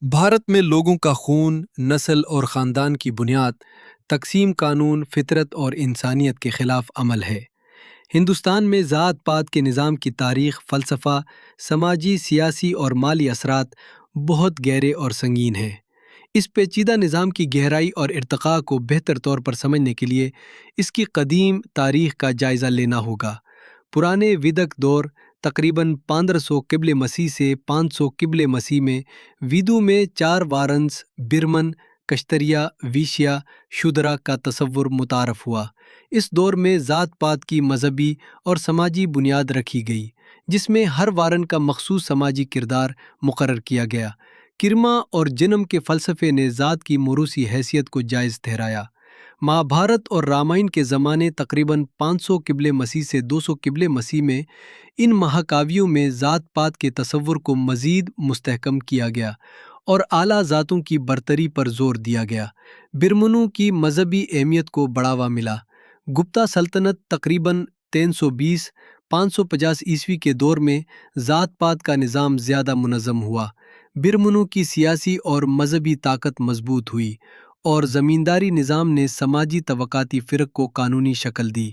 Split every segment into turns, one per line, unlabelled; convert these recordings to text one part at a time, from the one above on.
بھارت میں لوگوں کا خون، نسل اور خاندان کی بنیاد تقسیم قانون، فطرت اور انسانیت کے خلاف عمل ہے۔ ہندوستان میں ذات پات کے نظام کی تاریخ، فلسفہ، سماجی، سیاسی اور مالی اثرات بہت گہرے اور سنگین ہیں۔ اس پیچیدہ نظام کی گہرائی اور ارتقاء کو بہتر طور پر سمجھنے کے لیے اس کی قدیم تاریخ کا جائزہ لینا ہوگا۔ پرانے ویدک دور تقریباً 1500 قبل مسیح سے 500 قبل مسیح میں ویدو میں چار وارنس، برمن، کشتریا، ویشیا، شودرا کا تصور متعارف ہوا۔ اس دور میں ذات پات کی مذہبی اور سماجی بنیاد رکھی گئی، جس میں ہر وارن کا مخصوص سماجی کردار مقرر کیا گیا۔ کرما اور جنم کے فلسفے نے ذات کی موروثی حیثیت کو جائز ٹھہرایا۔ مہابھارت اور رامائن کے زمانے تقریباً 500 قبل مسیح سے 200 قبل مسیح میں ان مہاکاویوں میں ذات پات کے تصور کو مزید مستحکم کیا گیا اور اعلیٰ ذاتوں کی برتری پر زور دیا گیا۔ برمنوں کی مذہبی اہمیت کو بڑھاوا ملا۔ گپتا سلطنت تقریباً 320-550 عیسوی کے دور میں ذات پات کا نظام زیادہ منظم ہوا۔ برمنوں کی سیاسی اور مذہبی طاقت مضبوط ہوئی اور زمینداری نظام نے سماجی طبقاتی فرق کو قانونی شکل دی۔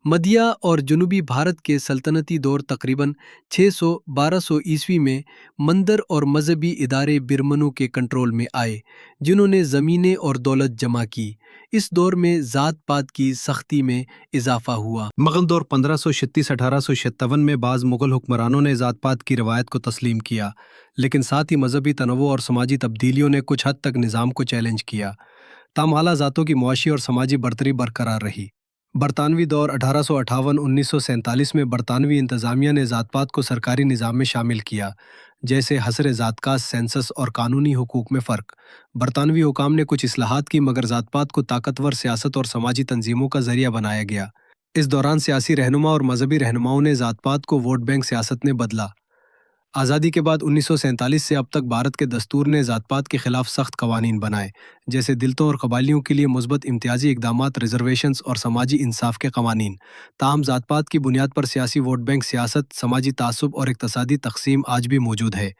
مدھیہ اور جنوبی بھارت کے سلطنتی دور تقریباً 600-1200 عیسوی میں مندر اور مذہبی ادارے برمنوں کے کنٹرول میں آئے، جنہوں نے زمینیں اور دولت جمع کی۔ اس دور میں ذات پات کی سختی میں اضافہ ہوا۔
مغل دور 1536-1857 میں بعض مغل حکمرانوں نے ذات پات کی روایت کو تسلیم کیا، لیکن ساتھ ہی مذہبی تنوع اور سماجی تبدیلیوں نے کچھ حد تک نظام کو چیلنج کیا۔ تاہم اعلیٰ ذاتوں کی معاشی اور سماجی برتری برقرار رہی۔ برطانوی دور 1858-1947 میں برطانوی انتظامیہ نے ذات پات کو سرکاری نظام میں شامل کیا، جیسے حصر ذات کا سینسس اور قانونی حقوق میں فرق۔ برطانوی حکام نے کچھ اصلاحات کی، مگر ذات پات کو طاقتور سیاست اور سماجی تنظیموں کا ذریعہ بنایا گیا۔ اس دوران سیاسی رہنما اور مذہبی رہنماؤں نے ذات پات کو ووٹ بینک سیاست نے بدلا۔ آزادی کے بعد 1947 سے اب تک بھارت کے دستور نے ذات پات کے خلاف سخت قوانین بنائے، جیسے دلتوں اور قبائلیوں کے لیے مثبت امتیازی اقدامات، ریزرویشنز اور سماجی انصاف کے قوانین۔ تاہم ذات پات کی بنیاد پر سیاسی ووٹ بینک سیاست، سماجی تعصب اور اقتصادی تقسیم آج بھی موجود ہے۔